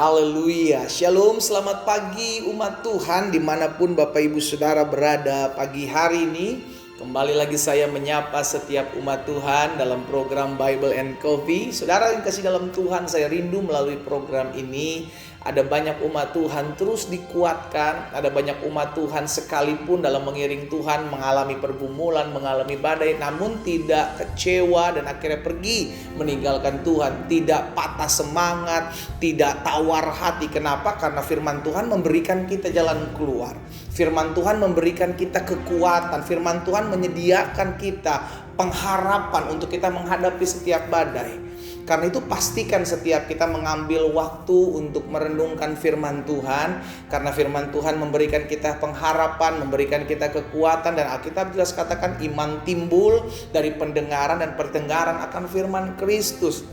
Haleluya, Shalom, selamat pagi umat Tuhan dimanapun Bapak Ibu Saudara berada pagi hari ini. Kembali lagi saya menyapa setiap umat Tuhan dalam program Bible and Coffee. Saudara yang kasih dalam Tuhan, saya rindu melalui program ini ada banyak umat Tuhan terus dikuatkan. Ada banyak umat Tuhan sekalipun dalam mengiring Tuhan mengalami pergumulan, mengalami badai, namun tidak kecewa dan akhirnya pergi meninggalkan Tuhan. Tidak patah semangat, tidak tawar hati. Kenapa? Karena firman Tuhan memberikan kita jalan keluar. Firman Tuhan memberikan kita kekuatan. Firman Tuhan menyediakan kita pengharapan untuk kita menghadapi setiap badai. Karena itu pastikan setiap kita mengambil waktu untuk merenungkan firman Tuhan. Karena firman Tuhan memberikan kita pengharapan, memberikan kita kekuatan. Dan Alkitab jelas katakan iman timbul dari pendengaran dan perdengaran akan firman Kristus.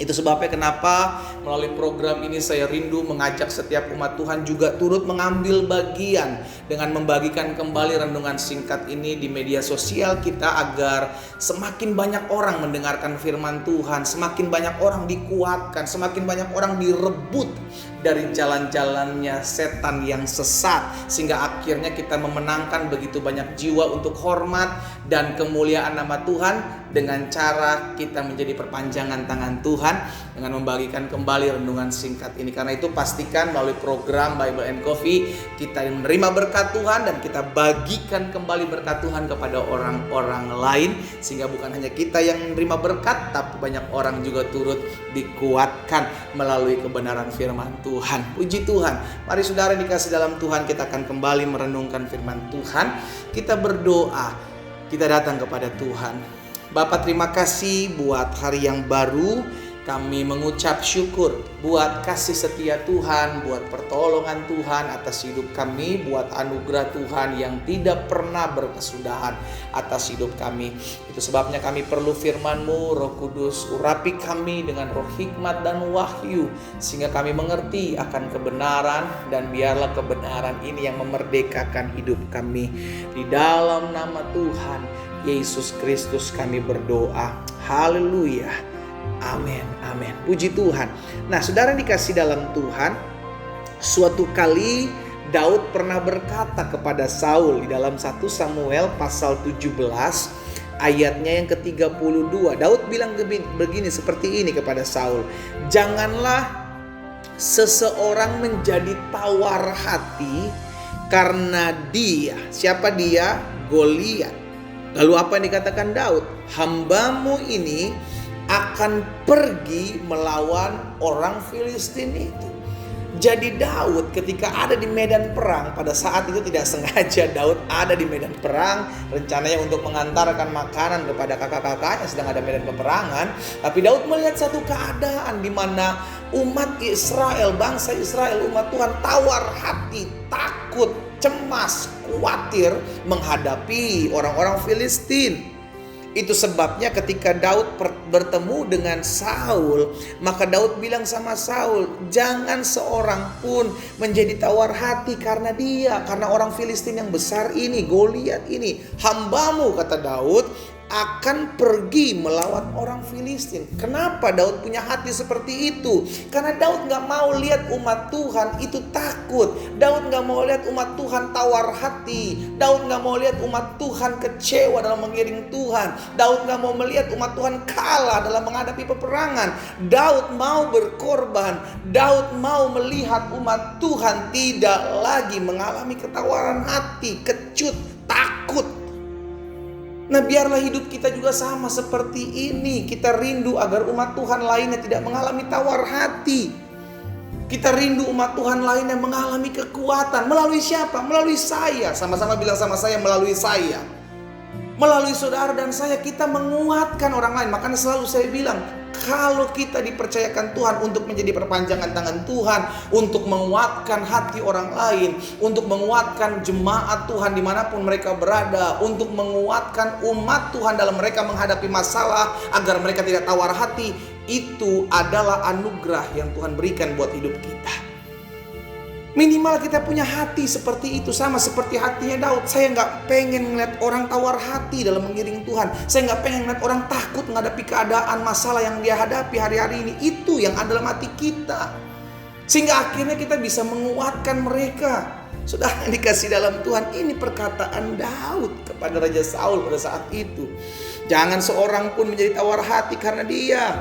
Itu sebabnya kenapa melalui program ini saya rindu mengajak setiap umat Tuhan juga turut mengambil bagian dengan membagikan kembali renungan singkat ini di media sosial kita agar semakin banyak orang mendengarkan firman Tuhan, semakin banyak orang dikuatkan, semakin banyak orang direbut dari jalan-jalannya setan yang sesat, sehingga akhirnya kita memenangkan begitu banyak jiwa untuk hormat dan kemuliaan nama Tuhan dengan cara kita menjadi perpanjangan tangan Tuhan dengan membagikan kembali renungan singkat ini. Karena itu pastikan melalui program Bible and Coffee kita menerima berkat Tuhan dan kita bagikan kembali berkat Tuhan kepada orang-orang lain, sehingga bukan hanya kita yang menerima berkat, tapi banyak orang juga turut dikuatkan melalui kebenaran firman Tuhan. Puji Tuhan. Mari saudara dikasih dalam Tuhan, kita akan kembali merenungkan firman Tuhan. Kita berdoa, kita datang kepada Tuhan. Bapa, terima kasih buat hari yang baru. Kami mengucap syukur buat kasih setia Tuhan, buat pertolongan Tuhan atas hidup kami, buat anugerah Tuhan yang tidak pernah berkesudahan atas hidup kami. Itu sebabnya kami perlu firman-Mu, Roh Kudus, urapi kami dengan roh hikmat dan wahyu, sehingga kami mengerti akan kebenaran, dan biarlah kebenaran ini yang memerdekakan hidup kami. Di dalam nama Tuhan Yesus Kristus kami berdoa. Haleluya. Amin, amin. Puji Tuhan. Nah, saudara dikasih dalam Tuhan, suatu kali Daud pernah berkata kepada Saul di dalam 1 Samuel pasal 17 ayatnya yang ke-32. Daud bilang begini, seperti ini kepada Saul. Janganlah seseorang menjadi tawar hati karena dia. Siapa dia? Goliat. Lalu apa yang dikatakan Daud? Hambamu ini akan pergi melawan orang Filistin itu. Jadi Daud ketika ada di medan perang, pada saat itu tidak sengaja Daud ada di medan perang, rencananya untuk mengantarkan makanan kepada kakak-kakaknya sedang ada medan peperangan. Tapi Daud melihat satu keadaan di mana umat Israel, bangsa Israel, umat Tuhan tawar hati, takut, cemas, khawatir menghadapi orang-orang Filistin. Itu sebabnya ketika Daud bertemu dengan Saul, maka Daud bilang sama Saul, jangan seorang pun menjadi tawar hati karena dia, karena orang Filistin yang besar ini, Goliat ini. Hambamu, kata Daud, akan pergi melawan orang Filistin. Kenapa Daud punya hati seperti itu? Karena Daud gak mau lihat umat Tuhan itu takut. Daud gak mau lihat umat Tuhan tawar hati. Daud gak mau lihat umat Tuhan kecewa dalam mengiring Tuhan. Daud gak mau melihat umat Tuhan kalah dalam menghadapi peperangan. Daud mau berkorban. Daud mau melihat umat Tuhan tidak lagi mengalami ketawaran hati, kecut, takut. Nah, biarlah hidup kita juga sama seperti ini. Kita rindu agar umat Tuhan lainnya tidak mengalami tawar hati. Kita rindu umat Tuhan lainnya mengalami kekuatan. Melalui siapa? Melalui saya. Sama-sama bilang sama saya, melalui saya. Melalui saudara dan saya, kita menguatkan orang lain. Makanya selalu saya bilang, kalau kita dipercayakan Tuhan untuk menjadi perpanjangan tangan Tuhan, untuk menguatkan hati orang lain, untuk menguatkan jemaat Tuhan dimanapun mereka berada, untuk menguatkan umat Tuhan dalam mereka menghadapi masalah agar mereka tidak tawar hati, itu adalah anugerah yang Tuhan berikan buat hidup kita. Minimal kita punya hati seperti itu, sama seperti hatinya Daud. Saya gak pengen melihat orang tawar hati dalam mengiring Tuhan. Saya gak pengen melihat orang takut menghadapi keadaan masalah yang dia hadapi hari-hari ini. Itu yang ada dalam hati kita. Sehingga akhirnya kita bisa menguatkan mereka. Saudara yang dikasih dalam Tuhan, ini perkataan Daud kepada Raja Saul pada saat itu. Jangan seorang pun menjadi tawar hati karena dia.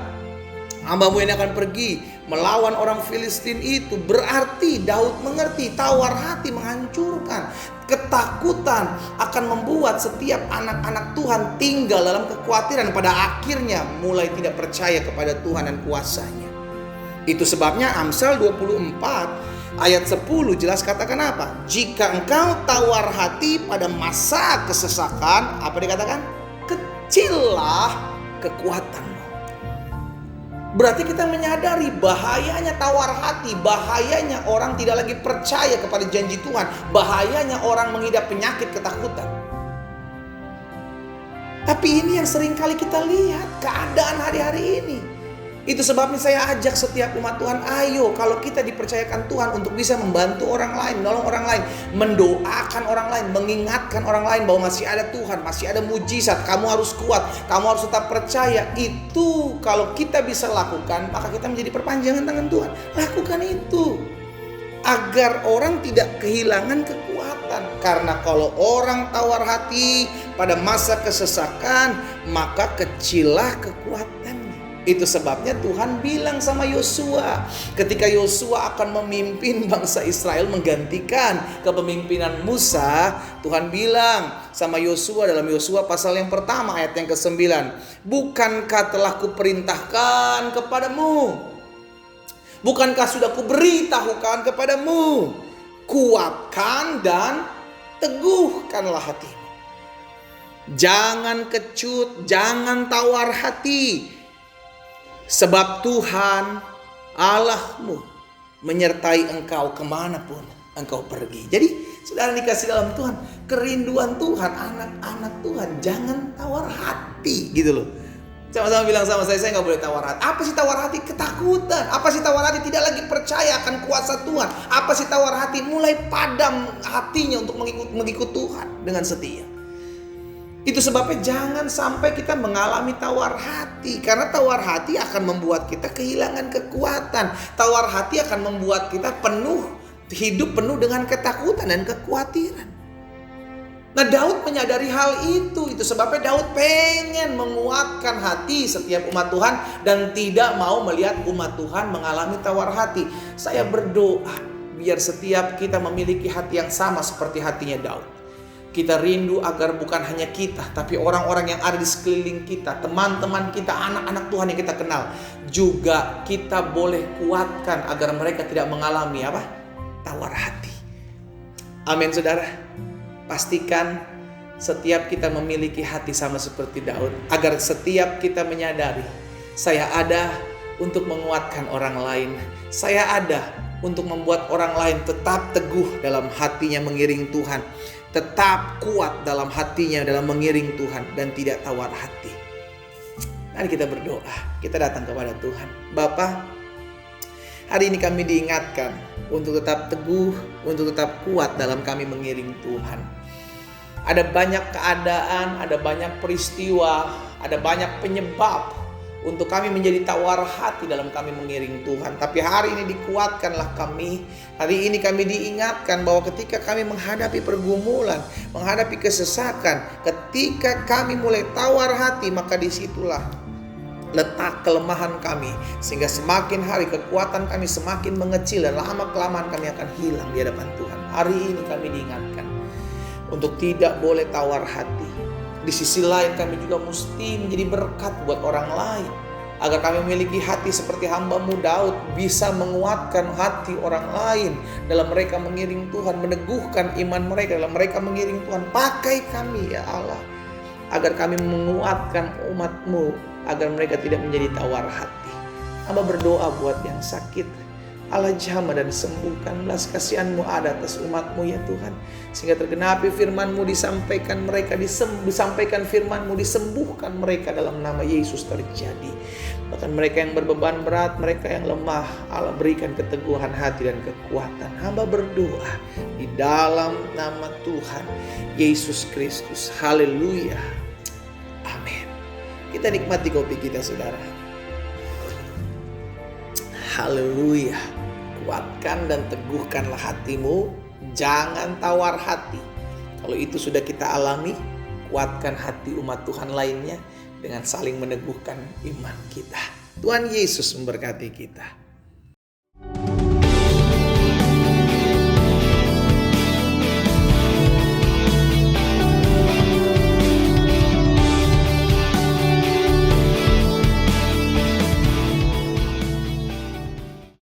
Hambamu ini akan pergi melawan orang Filistin itu. Berarti Daud mengerti tawar hati menghancurkan. Ketakutan akan membuat setiap anak-anak Tuhan tinggal dalam kekhawatiran. Pada akhirnya mulai tidak percaya kepada Tuhan dan kuasanya. Itu sebabnya Amsal 24 ayat 10 jelas katakan apa? Jika engkau tawar hati pada masa kesesakan, apa dikatakan? Kecillah kekuatanmu. Berarti kita menyadari bahayanya tawar hati, bahayanya orang tidak lagi percaya kepada janji Tuhan, bahayanya orang mengidap penyakit ketakutan. Tapi ini yang seringkali kita lihat keadaan hari-hari ini. Itu sebabnya saya ajak setiap umat Tuhan, ayo kalau kita dipercayakan Tuhan untuk bisa membantu orang lain, menolong orang lain, mendoakan orang lain, mengingatkan orang lain bahwa masih ada Tuhan, masih ada mujizat, kamu harus kuat, kamu harus tetap percaya. Itu kalau kita bisa lakukan, maka kita menjadi perpanjangan tangan Tuhan. Lakukan itu agar orang tidak kehilangan kekuatan. Karena kalau orang tawar hati pada masa kesesakan, maka kecillah kekuatannya. Itu sebabnya Tuhan bilang sama Yosua, ketika Yosua akan memimpin bangsa Israel menggantikan kepemimpinan Musa, Tuhan bilang sama Yosua dalam Yosua pasal yang pertama ayat yang ke-9, bukankah telah kuperintahkan kepadamu? Bukankah sudah kuberitahukan kepadamu? Kuatkan dan teguhkanlah hatimu. Jangan kecut, jangan tawar hati. Sebab Tuhan Allahmu menyertai engkau kemanapun engkau pergi. Jadi saudara dikasih dalam Tuhan, kerinduan Tuhan, anak-anak Tuhan, jangan tawar hati gitu loh. Sama-sama bilang sama saya nggak boleh tawar hati. Apa sih tawar hati? Ketakutan. Apa sih tawar hati? Tidak lagi percaya akan kuasa Tuhan. Apa sih tawar hati? Mulai padam hatinya untuk mengikut Tuhan dengan setia. Itu sebabnya jangan sampai kita mengalami tawar hati. Karena tawar hati akan membuat kita kehilangan kekuatan. Tawar hati akan membuat kita hidup penuh dengan ketakutan dan kekhawatiran. Nah, Daud menyadari hal itu. Itu sebabnya Daud pengen menguatkan hati setiap umat Tuhan dan tidak mau melihat umat Tuhan mengalami tawar hati. Saya berdoa biar setiap kita memiliki hati yang sama seperti hatinya Daud. Kita rindu agar bukan hanya kita, tapi orang-orang yang ada di sekeliling kita, teman-teman kita, anak-anak Tuhan yang kita kenal, juga kita boleh kuatkan agar mereka tidak mengalami tawar hati. Amin, saudara. Pastikan setiap kita memiliki hati sama seperti Daud, agar setiap kita menyadari, saya ada untuk menguatkan orang lain. Saya ada untuk membuat orang lain tetap teguh dalam hatinya mengiring Tuhan. Tetap kuat dalam hatinya dalam mengiring Tuhan dan tidak tawar hati. Mari kita berdoa. Kita datang kepada Tuhan. Bapa, hari ini kami diingatkan untuk tetap teguh, untuk tetap kuat dalam kami mengiring Tuhan. Ada banyak keadaan, ada banyak peristiwa, ada banyak penyebab untuk kami menjadi tawar hati dalam kami mengiring Tuhan. Tapi hari ini dikuatkanlah kami. Hari ini kami diingatkan bahwa ketika kami menghadapi pergumulan, menghadapi kesesakan, ketika kami mulai tawar hati, maka disitulah letak kelemahan kami. Sehingga semakin hari kekuatan kami semakin mengecil dan lama-kelamaan kami akan hilang di hadapan Tuhan. Hari ini kami diingatkan untuk tidak boleh tawar hati. Di sisi lain kami juga mesti menjadi berkat buat orang lain. Agar kami memiliki hati seperti hamba-Mu Daud, bisa menguatkan hati orang lain dalam mereka mengiring Tuhan, meneguhkan iman mereka dalam mereka mengiring Tuhan. Pakai kami ya Allah, agar kami menguatkan umat-Mu, agar mereka tidak menjadi tawar hati. Hamba berdoa buat yang sakit, Allah jamah dan sembuhkan. Belas kasihan-Mu ada atas umat-Mu ya Tuhan, sehingga tergenapi firman-Mu, disampaikan mereka, disampaikan firman-Mu, disembuhkan mereka dalam nama Yesus terjadi. Bahkan mereka yang berbeban berat, mereka yang lemah, Allah berikan keteguhan hati dan kekuatan. Hamba berdoa di dalam nama Tuhan Yesus Kristus. Haleluya. Amin. Kita nikmati kopi kita, saudara. Haleluya. kuatkan dan teguhkanlah hatimu, jangan tawar hati. Kalau itu sudah kita alami, kuatkan hati umat Tuhan lainnya dengan saling meneguhkan iman kita. Tuhan Yesus memberkati kita.